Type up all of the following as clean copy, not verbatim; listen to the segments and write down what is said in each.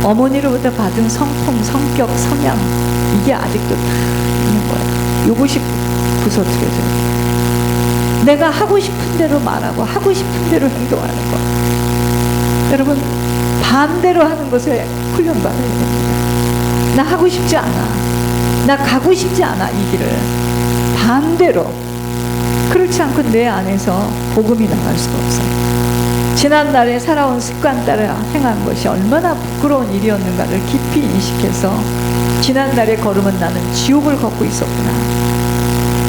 어머니로부터 받은 성품, 성격, 성향, 이게 아직도 다 있는 거예요. 요것이 부서뜨려져요. 내가 하고 싶은 대로 말하고 하고 싶은 대로 행동하는 거. 여러분, 반대로 하는 것에 훈련받아야 됩니다. 나 하고 싶지 않아, 나 가고 싶지 않아, 이 길을 반대로. 그렇지 않고 내 안에서 복음이 나갈 수가 없어요. 지난날에 살아온 습관 따라 행한 것이 얼마나 부끄러운 일이었는가를 깊이 인식해서 지난날의 걸음은 나는 지옥을 걷고 있었구나,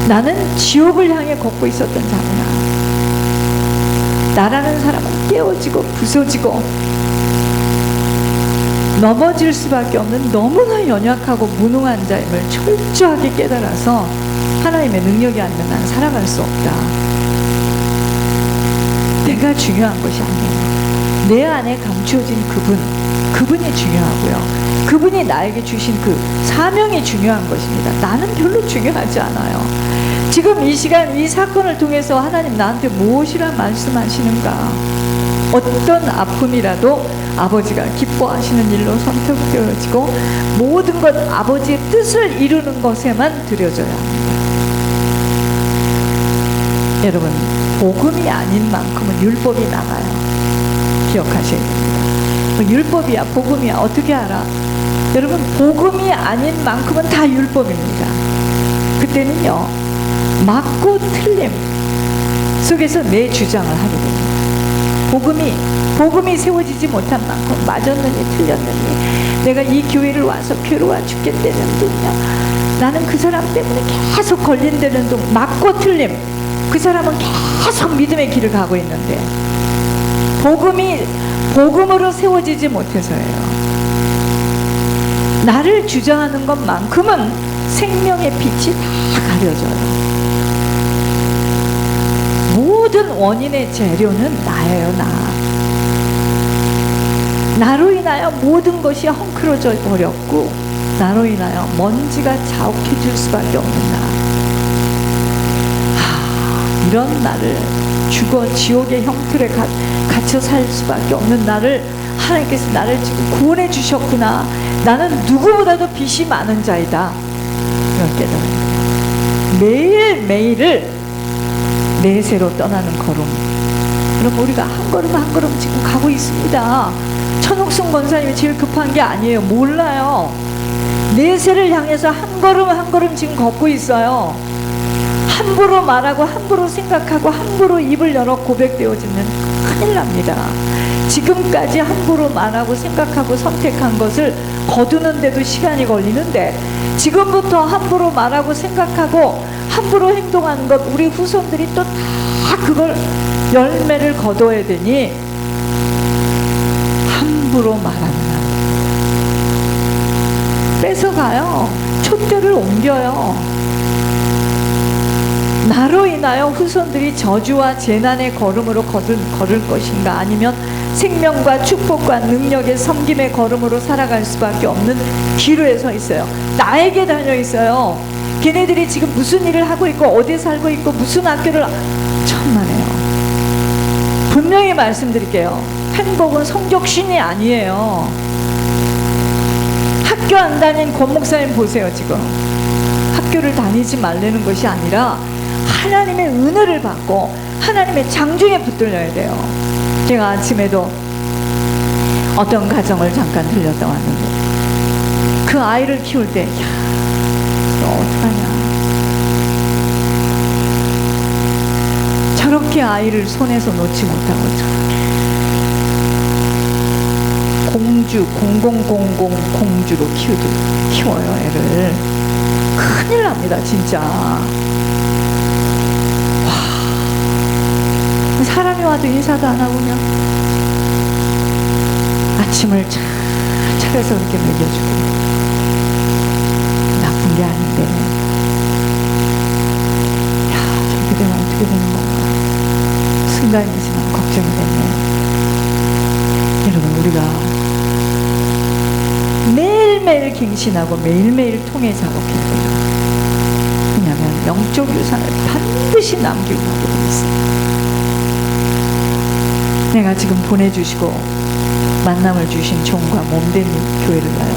나는 지옥을 향해 걷고 있었던 자구나. 나라는 사람은 깨어지고 부서지고 넘어질 수밖에 없는 너무나 연약하고 무능한 자임을 철저하게 깨달아서 하나님의 능력이 아니면 난 살아갈 수 없다. 내가 중요한 것이 아니에요. 내 안에 감추어진 그분이 중요하고요. 그분이 나에게 주신 그 사명이 중요한 것입니다. 나는 별로 중요하지 않아요. 지금 이 시간 이 사건을 통해서 하나님 나한테 무엇이라 말씀하시는가? 어떤 아픔이라도 아버지가 기뻐하시는 일로 선택되어지고 모든 것 아버지의 뜻을 이루는 것에만 들여져야 합니다. 여러분, 복음이 아닌 만큼은 율법이 나가요. 기억하셔야 됩니다. 율법이야 복음이야 어떻게 알아? 여러분, 복음이 아닌 만큼은 다 율법입니다. 그때는요, 맞고 틀림 속에서 내 주장을 하게 됩니다. 복음이 세워지지 못한 만큼 맞았느니 틀렸느니 내가 이 교회를 와서 괴로워 죽겠다는 둥요, 나는 그 사람 때문에 계속 걸린다는 둥, 맞고 틀림. 그 사람은 계속 믿음의 길을 가고 있는데 복음으로 세워지지 못해서예요. 나를 주장하는 것만큼은 생명의 빛이 다 가려져요. 모든 원인의 재료는 나예요. 나로 인하여 모든 것이 헝클어져 버렸고 나로 인하여 먼지가 자욱해질 수밖에 없는 나. 이런 나를 죽어 지옥의 형틀에 갇혀 살 수밖에 없는 나를 하나님께서 나를 지금 구원해 주셨구나. 나는 누구보다도 빚이 많은 자이다. 이걸 깨달아요. 매일매일을 내세로 떠나는 걸음. 그럼 우리가 한 걸음 한 걸음 지금 가고 있습니다. 천옥순 권사님이 제일 급한 게 아니에요. 몰라요. 내세를 향해서 한 걸음 한 걸음 지금 걷고 있어요. 함부로 말하고 함부로 생각하고 함부로 입을 열어 고백되어지면 큰일 납니다. 지금까지 함부로 말하고 생각하고 선택한 것을 거두는데도 시간이 걸리는데 지금부터 함부로 말하고 생각하고 함부로 행동하는 것, 우리 후손들이 또 다 그걸 열매를 거둬야 되니 함부로 말하면 뺏어가요. 촛대를 옮겨요. 나로 인하여 후손들이 저주와 재난의 걸음으로 걸을 것인가, 아니면 생명과 축복과 능력의 섬김의 걸음으로 살아갈 수밖에 없는 기로에 서 있어요. 나에게 달려 있어요. 걔네들이 지금 무슨 일을 하고 있고 어디에 살고 있고 무슨 학교를, 천만에요. 분명히 말씀드릴게요. 행복은 성적신이 아니에요. 학교 안 다닌 권 목사님 보세요. 지금 학교를 다니지 말라는 것이 아니라 하나님의 은혜를 받고 하나님의 장중에 붙들려야 돼요. 제가 아침에도 어떤 가정을 잠깐 들렸다 왔는데 그 아이를 키울 때, 야, 너 어떡하냐, 저렇게 아이를 손에서 놓지 못하고 공주, 0000 공주로 키워요. 애를. 큰일 납니다 진짜. 사람이 와도 인사도 안 하고 그냥 아침을 잘 차려서 이렇게 먹여주고, 나쁜 게 아닌데, 야, 저렇게 되면 어떻게 되는 건가. 순간이지만 걱정이 됐네. 여러분, 우리가 매일매일 갱신하고 매일매일 통해 작업해야 돼요. 왜냐하면 영적 유산을 반드시 남기고 가게 되어 있어요. 내가 지금 보내주시고 만남을 주신 종과 몸된 교회를 봐요.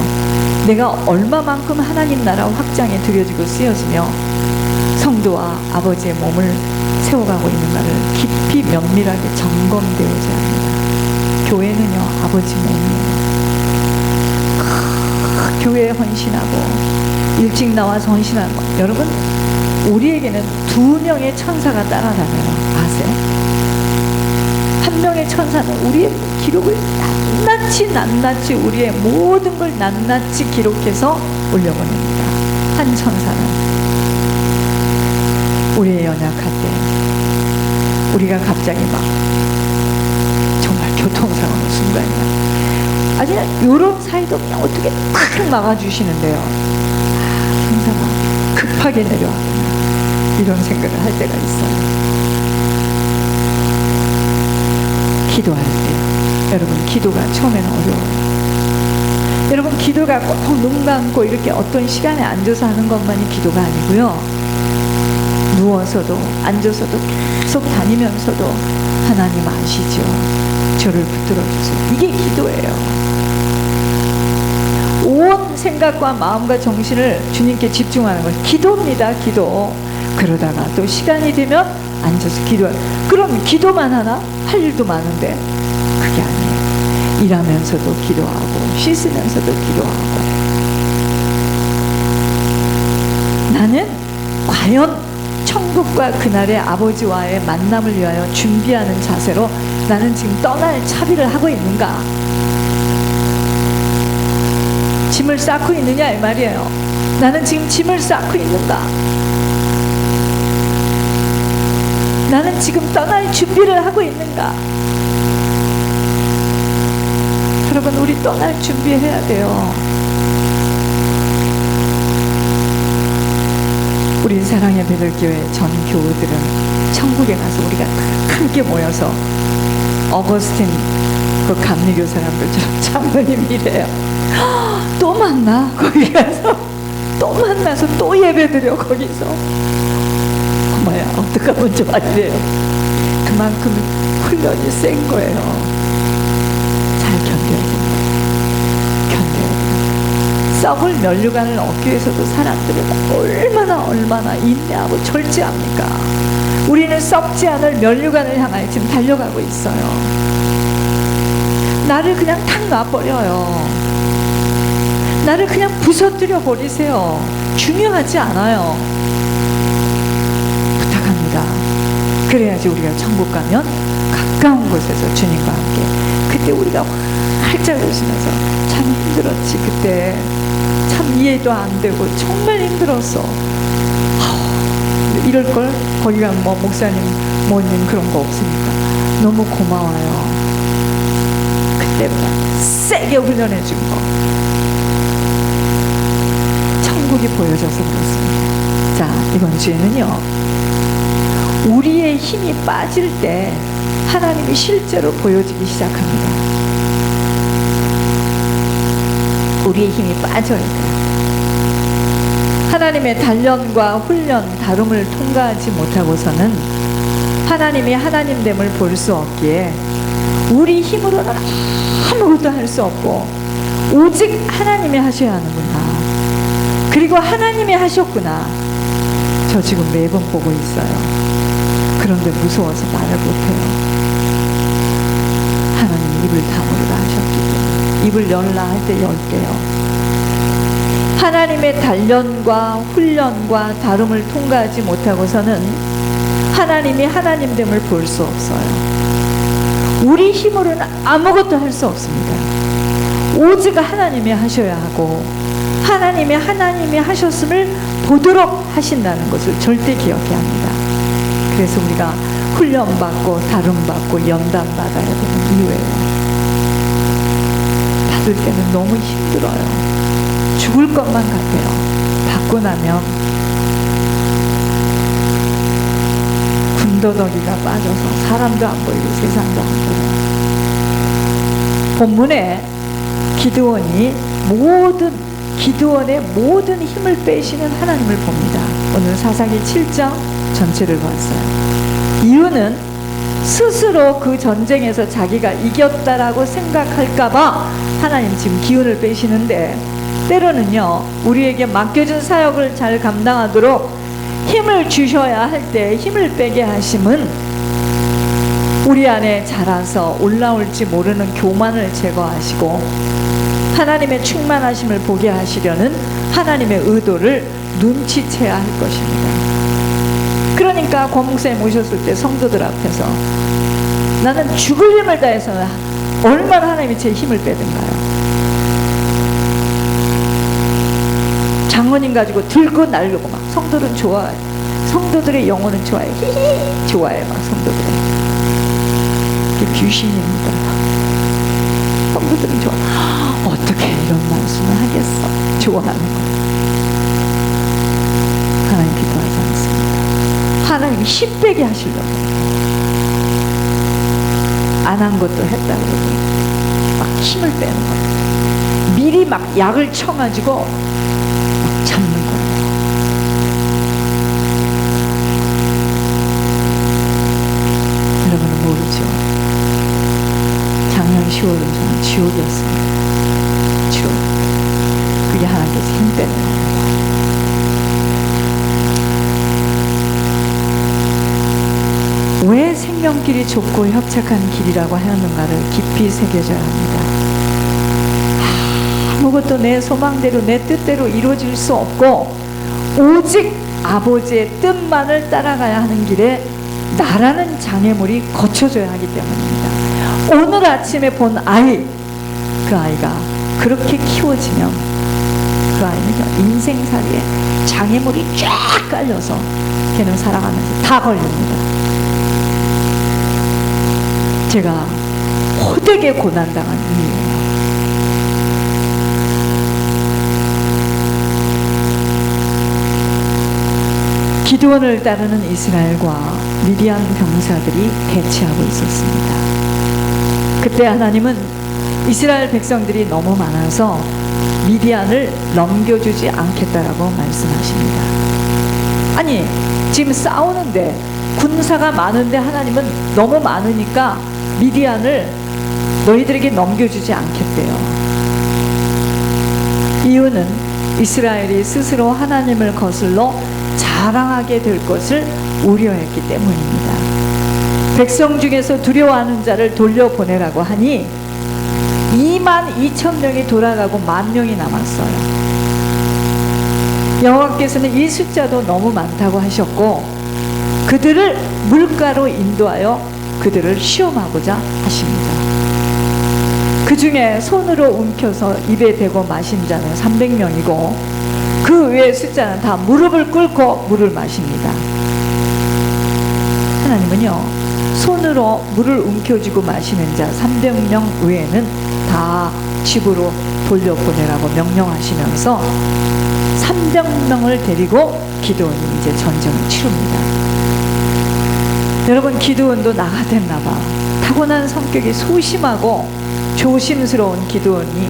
내가 얼마만큼 하나님 나라 확장에 들여지고 쓰여지며 성도와 아버지의 몸을 세워가고 있는가를 깊이 면밀하게 점검되어야 합니다. 교회는요, 아버지 몸이에요. 교회에 헌신하고 일찍 나와서 헌신하는 것. 여러분, 우리에게는 2명의 천사가 따라다녀요. 아세요? 한 명의 천사는 우리의 기록을 낱낱이 우리의 모든 걸 낱낱이 기록해서 올려보냅니다. 한 천사는 우리의 연약할 때, 우리가 갑자기 막 정말 교통사고는 순간이야. 아주 요런 사이도 그냥 어떻게 탁 막아주시는데요. 천사가 급하게 내려왔구나, 이런 생각을 할 때가 있어요. 기도할 때, 여러분, 기도가 처음에는 어려워요. 여러분, 기도가 꼭 눈 감고 이렇게 어떤 시간에 앉아서 하는 것만이 기도가 아니고요, 누워서도 앉아서도 계속 다니면서도 하나님 아시죠? 저를 붙들어 주세요. 이게 기도예요. 온 생각과 마음과 정신을 주님께 집중하는 것, 기도입니다. 기도. 그러다가 또 시간이 되면 앉아서 기도해요. 그럼 기도만 하나? 할 일도 많은데. 그게 아니에요. 일하면서도 기도하고 씻으면서도 기도하고. 나는 과연 천국과 그날의 아버지와의 만남을 위하여 준비하는 자세로 나는 지금 떠날 차비를 하고 있는가? 짐을 쌓고 있느냐, 이 말이에요. 나는 지금 짐을 쌓고 있는가? 나는 지금 떠날 준비를 하고 있는가? 여러분, 우리 떠날 준비해야 돼요. 우리 사랑의 베들교회 전 교우들은 천국에 가서 우리가 다 함께 모여서 어거스틴 그 감리교 사람들처럼 장로님이래요. 또 만나, 거기 가서 또 만나서 또 예배드려. 거기서 어머야, 어떡하면 좋아, 이래요. 그만큼 훈련이 센 거예요. 잘 견뎌야 됩니다. 견뎌야 됩니다. 썩을 면류관을 얻기 위해서도 사람들이 얼마나 인내하고 절제합니까? 우리는 썩지 않을 면류관을 향하여 지금 달려가고 있어요. 나를 그냥 탁 놔버려요. 나를 그냥 부서뜨려 버리세요. 중요하지 않아요. 부탁합니다. 그래야지 우리가 천국 가면 가까운 곳에서 주님과 함께, 그때 우리가 활짝 웃으면서 참 힘들었지, 그때 참 이해도 안 되고 정말 힘들었어, 이럴걸. 거기 가면 뭐 목사님 뭐님 그런 거 없으니까 너무 고마워요. 그때 세게 훈련해 준 거, 천국이 보여져서 그렇습니다. 자, 이번 주에는요, 우리의 힘이 빠질 때 하나님이 실제로 보여지기 시작합니다. 우리의 힘이 빠져야 돼요. 하나님의 단련과 훈련, 다름을 통과하지 못하고서는 하나님이 하나님됨을 볼 수 없기에 우리 힘으로는 아무것도 할 수 없고 오직 하나님이 하셔야 하는구나, 그리고 하나님이 하셨구나, 저 지금 매번 보고 있어요. 그런데 무서워서 말을 못해요. 하나님 입을 다물으라 하셨기 때문에 입을 열라 할 때 열게요. 하나님의 단련과 훈련과 다름을 통과하지 못하고서는 하나님이 하나님됨을 볼 수 없어요. 우리 힘으로는 아무것도 할 수 없습니다. 오직 하나님이 하셔야 하고 하나님이 하셨음을 보도록 하신다는 것을 절대 기억해야 합니다. 그래서 우리가 훈련받고 다름받고 연단받아야 되는 이유예요. 받을 때는 너무 힘들어요. 죽을 것만 같아요. 받고 나면 군더더기가 빠져서 사람도 안 보이고 세상도 안 보여요. 본문에 기드원의 모든 힘을 빼시는 하나님을 봅니다. 오늘 사사기 7장 전체를 봤어요. 이유는 스스로 그 전쟁에서 자기가 이겼다라고 생각할까봐 하나님 지금 기운을 빼시는데, 때로는요 우리에게 맡겨준 사역을 잘 감당하도록 힘을 주셔야 할 때 힘을 빼게 하심은 우리 안에 자라서 올라올지 모르는 교만을 제거하시고 하나님의 충만하심을 보게 하시려는 하나님의 의도를 눈치채야 할 것입니다. 그러니까 권목사님 오셨을 때 성도들 앞에서 나는 죽을 힘을 다해서 얼마나 하나님이 제 힘을 빼든가요. 장모님 가지고 들고 날르고 막 성도들은 좋아해. 성도들의 영혼은 좋아해. 히히 좋아해 막 성도들은. 이게 귀신입니다. 성도들은 좋아. 어떻게 이런 말씀을 하겠어. 좋아하는 거예요. 하나님 기도하지 않습니다. 하나님이 힘 빼게 하시려고 안 한 것도 했다고 그러고 막 힘을 빼는 거예요. 미리 막 약을 쳐가지고 막 잡는 거예요. 여러분은 모르죠. 작년 10월은 저는 지옥이었습니다. 지옥. 그게 하나님께서 힘 빼는 거예요. 왜 생명길이 좁고 협착한 길이라고 하였는가를 깊이 새겨져야 합니다. 아무것도 내 소망대로 내 뜻대로 이루어질 수 없고 오직 아버지의 뜻만을 따라가야 하는 길에 나라는 장애물이 거쳐져야 하기 때문입니다. 오늘 아침에 본 아이, 그 아이가 그렇게 키워지면 그 아이는요 인생살이에 장애물이 쫙 깔려서 걔는 살아가면서 다 걸립니다. 제가 호되게 고난당한 이유예요. 기드온을 따르는 이스라엘과 미디안 병사들이 대치하고 있었습니다. 그때 하나님은 이스라엘 백성들이 너무 많아서 미디안을 넘겨주지 않겠다라고 말씀하십니다. 아니 지금 싸우는데 군사가 많은데 하나님은 너무 많으니까 미디안을 너희들에게 넘겨주지 않겠대요. 이유는 이스라엘이 스스로 하나님을 거슬러 자랑하게 될 것을 우려했기 때문입니다. 백성 중에서 두려워하는 자를 돌려보내라고 하니 22,000명이 돌아가고 10,000명이 남았어요. 여호와께서는 이 숫자도 너무 많다고 하셨고 그들을 물가로 인도하여 그들을 시험하고자 하십니다. 그 중에 손으로 움켜서 입에 대고 마신 자는 300명이고 그 외의 숫자는 다 무릎을 꿇고 물을 마십니다. 하나님은요 손으로 물을 움켜쥐고 마시는 자 300명 외에는 다 집으로 돌려보내라고 명령하시면서 300명을 데리고 기드온이 이제 전쟁을 치릅니다. 여러분 기드온도 나가 됐나봐. 타고난 성격이 소심하고 조심스러운 기드온이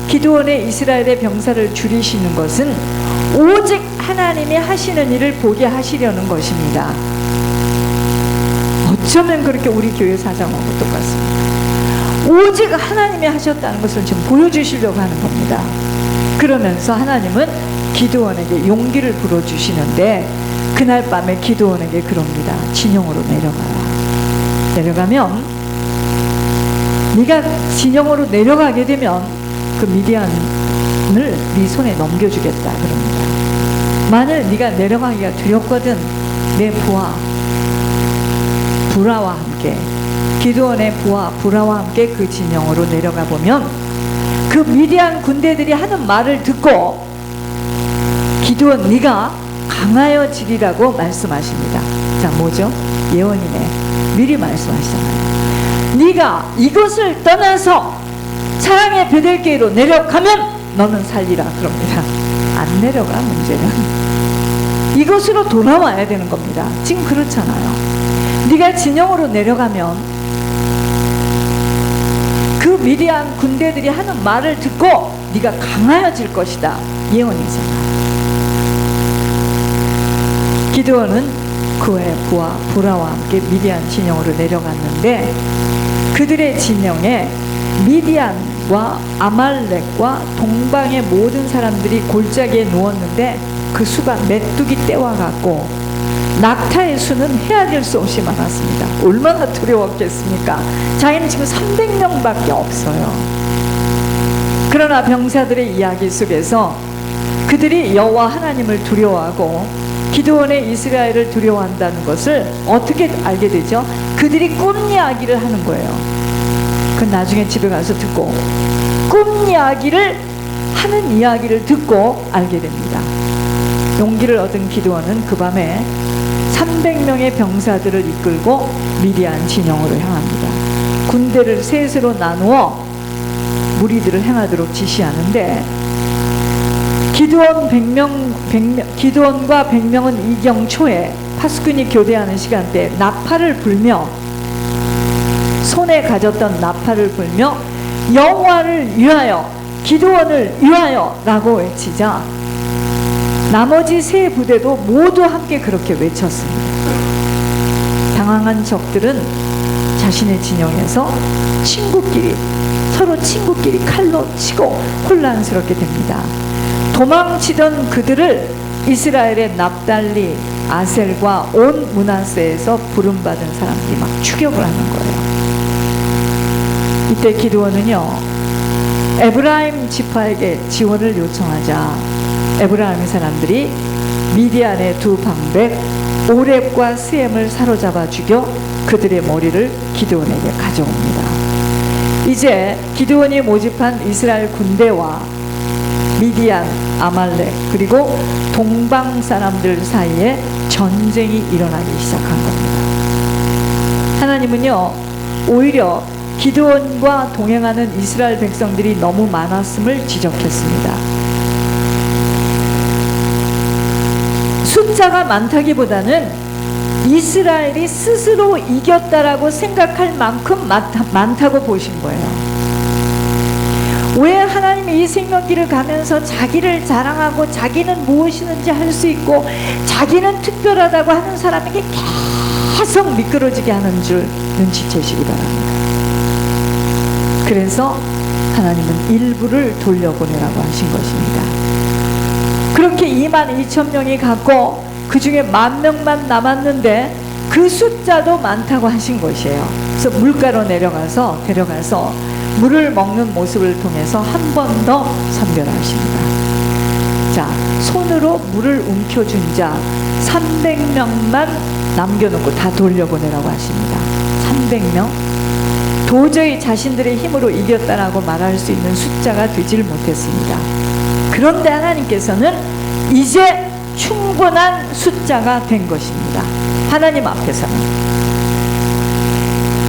기드온의 이스라엘의 병사를 줄이시는 것은 오직 하나님이 하시는 일을 보게 하시려는 것입니다. 어쩌면 그렇게 우리 교회 사정하고 똑같습니다. 오직 하나님이 하셨다는 것을 지금 보여주시려고 하는 겁니다. 그러면서 하나님은 기드온에게 용기를 불어주시는데 그날 밤에 기드온에게 그럽니다. 진영으로 내려가라. 내려가면 네가 진영으로 내려가게 되면 그 미디안을 네 손에 넘겨주겠다 그럽니다. 만일 네가 내려가기가 두렵거든 내 부하 부라와 함께 기드온의 부하 부라와 함께 그 진영으로 내려가 보면 그 미디안 군대들이 하는 말을 듣고 기드온 네가 강하여지리라고 말씀하십니다. 자 뭐죠? 예언이네. 미리 말씀하시잖아요. 네가 이것을 떠나서 사랑의 베델게로 내려가면 너는 살리라 그럽니다. 안 내려가 문제는 이것으로 돌아와야 되는 겁니다. 지금 그렇잖아요. 네가 진영으로 내려가면 그 미디안 군대들이 하는 말을 듣고 네가 강하여질 것이다. 예언이잖아요. 기드온은 그 외에 보라와 함께 미디안 진영으로 내려갔는데 그들의 진영에 미디안과 아말렉과 동방의 모든 사람들이 골짜기에 누웠는데 그 수가 메뚜기 떼와 같고 낙타의 수는 헤아릴 수 없이 많았습니다. 얼마나 두려웠겠습니까? 자기는 지금 300명밖에 없어요. 그러나 병사들의 이야기 속에서 그들이 여호와 하나님을 두려워하고 기드온의 이스라엘을 두려워한다는 것을 어떻게 알게 되죠? 그들이 꿈 이야기를 하는 거예요. 그건 나중에 집에 가서 듣고 꿈 이야기를 하는 이야기를 듣고 알게 됩니다. 용기를 얻은 기드온은 그 밤에 300명의 병사들을 이끌고 미디안 진영으로 향합니다. 군대를 셋으로 나누어 무리들을 행하도록 지시하는데 기드온과 100명은 이경 초에 파수꾼이 교대하는 시간대에 나팔을 불며 손에 가졌던 나팔을 불며 여호와를 위하여 기드온을 위하여 라고 외치자 나머지 세 부대도 모두 함께 그렇게 외쳤습니다. 당황한 적들은 자신의 진영에서 서로 친구끼리 칼로 치고 혼란스럽게 됩니다. 도망치던 그들을 이스라엘의 납달리, 아셀과 온 므낫세에서 부름받은 사람들이 막 추격을 하는 거예요. 이때 기드온은요, 에브라임 지파에게 지원을 요청하자 에브라임 사람들이 미디안의 두 방백 오렙과 스엠을 사로잡아 죽여 그들의 머리를 기드온에게 가져옵니다. 이제 기드온이 모집한 이스라엘 군대와 미디안, 아말렉 그리고 동방 사람들 사이에 전쟁이 일어나기 시작한 겁니다. 하나님은요, 오히려 기드온과 동행하는 이스라엘 백성들이 너무 많았음을 지적했습니다. 숫자가 많다기보다는 이스라엘이 스스로 이겼다라고 생각할 만큼 많다고 보신 거예요. 왜 하나님이 이 생명길을 가면서 자기를 자랑하고 자기는 무엇이든지 할 수 있고 자기는 특별하다고 하는 사람에게 계속 미끄러지게 하는 줄 눈치채시기 바랍니다. 그래서 하나님은 일부를 돌려보내라고 하신 것입니다. 그렇게 22,000명이 갔고 그 중에 10,000명만 남았는데 그 숫자도 많다고 하신 것이에요. 그래서 물가로 데려가서 물을 먹는 모습을 통해서 한 번 더 선별하십니다. 자, 손으로 물을 움켜준 자 300명만 남겨놓고 다 돌려보내라고 하십니다. 300명? 도저히 자신들의 힘으로 이겼다라고 말할 수 있는 숫자가 되질 못했습니다. 그런데 하나님께서는 이제 충분한 숫자가 된 것입니다. 하나님 앞에서는.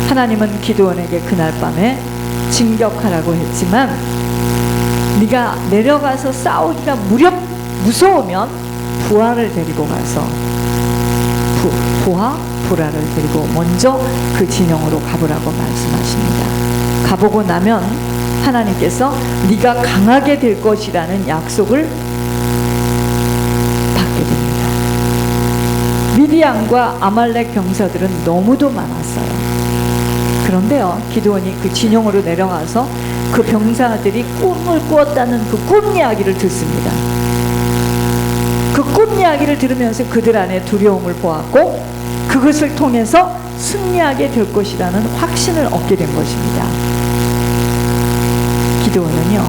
하나님은 기드온에게 그날 밤에 진격하라고 했지만 네가 내려가서 싸우기가 무렵 무서우면 부하를 데리고 가서 보라를 데리고 먼저 그 진영으로 가보라고 말씀하십니다. 가보고 나면 하나님께서 네가 강하게 될 것이라는 약속을 받게 됩니다. 미디안과 아말렉 병사들은 너무도 많았어요. 그런데요, 기드온이 그 진영으로 내려가서 그 병사들이 꿈을 꾸었다는 그 꿈 이야기를 듣습니다. 그 꿈 이야기를 들으면서 그들 안에 두려움을 보았고 그것을 통해서 승리하게 될 것이라는 확신을 얻게 된 것입니다. 기드온은요,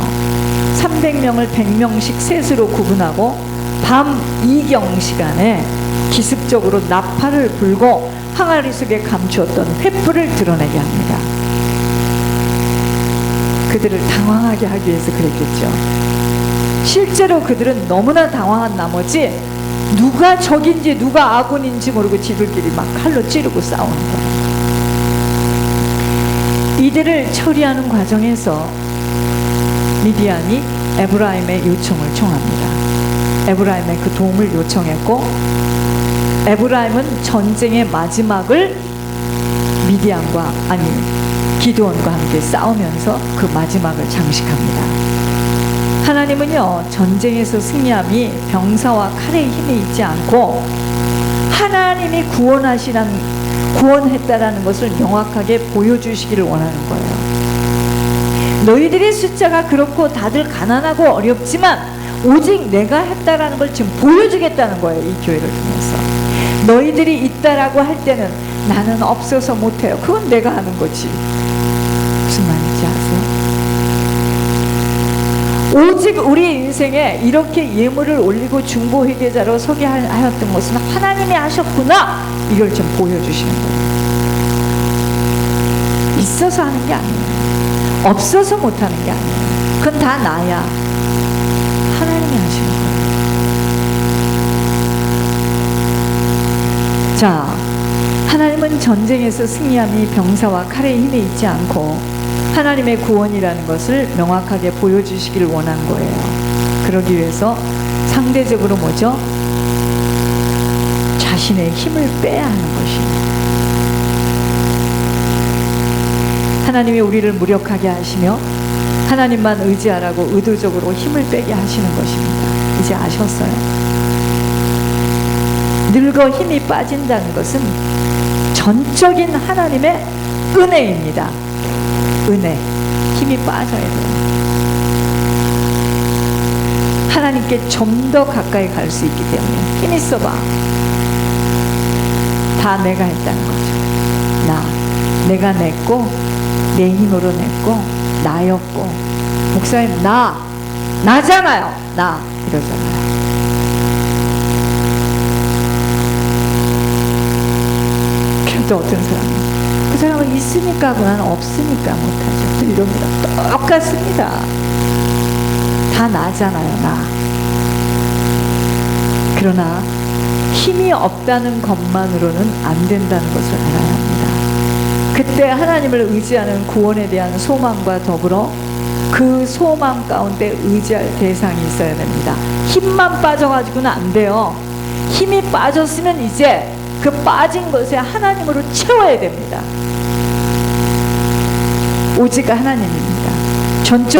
300명을 100명씩 셋으로 구분하고 밤 2경 시간에 기습적으로 나팔을 불고 항아리 속에 감추었던 횃불을 드러내게 합니다. 그들을 당황하게 하기 위해서 그랬겠죠. 실제로 그들은 너무나 당황한 나머지 누가 적인지 누가 아군인지 모르고 지들끼리 막 칼로 찌르고 싸우는 거예요. 이들을 처리하는 과정에서 미디안이 에브라임의 요청을 청합니다. 에브라임의 그 도움을 요청했고 에브라임은 전쟁의 마지막을 기드온과 함께 싸우면서 그 마지막을 장식합니다. 하나님은요, 전쟁에서 승리함이 병사와 칼의 힘에 있지 않고 하나님이 구원했다라는 것을 명확하게 보여주시기를 원하는 거예요. 너희들의 숫자가 그렇고 다들 가난하고 어렵지만 오직 내가 했다라는 걸 지금 보여주겠다는 거예요. 이 교회를 통해서. 너희들이 있다라고 할 때는 나는 없어서 못해요. 그건 내가 하는 거지. 무슨 말인지 아세요? 오직 우리 인생에 이렇게 예물을 올리고 중보회개자로 서게 하였던 것은 하나님이 하셨구나, 이걸 좀 보여주시는 거예요. 있어서 하는 게 아니에요. 없어서 못하는 게 아니에요. 그건 다 나야. 하나님이 하시는 거예요. 자, 하나님은 전쟁에서 승리함이 병사와 칼의 힘에 있지 않고 하나님의 구원이라는 것을 명확하게 보여주시기를 원한 거예요. 그러기 위해서 상대적으로 뭐죠? 자신의 힘을 빼야 하는 것이에요. 하나님이 우리를 무력하게 하시며 하나님만 의지하라고 의도적으로 힘을 빼게 하시는 것입니다. 이제 아셨어요? 늙어 힘이 빠진다는 것은 전적인 하나님의 은혜입니다. 은혜. 힘이 빠져야 돼요. 하나님께 좀 더 가까이 갈 수 있기 때문에. 힘 있어봐. 다 내가 했다는 거죠. 내가 냈고, 내 힘으로 냈고, 나였고, 목사님 나잖아요. 이러잖아요. 그래도 어떤 사람은 그 사람은 있으니까 하고 나는 없으니까 못하죠. 이럽니다. 똑같습니다. 다 나잖아요. 그러나 힘이 없다는 것만으로는 안 된다는 것을 알아야 합니다. 그때 하나님을 의지하는 구원에 대한 소망과 더불어 그 소망 가운데 의지할 대상이 있어야 됩니다. 힘만 빠져가지고는 안 돼요. 힘이 빠졌으면 이제 그 빠진 것에 하나님으로 채워야 됩니다. 오직 하나님입니다. 전적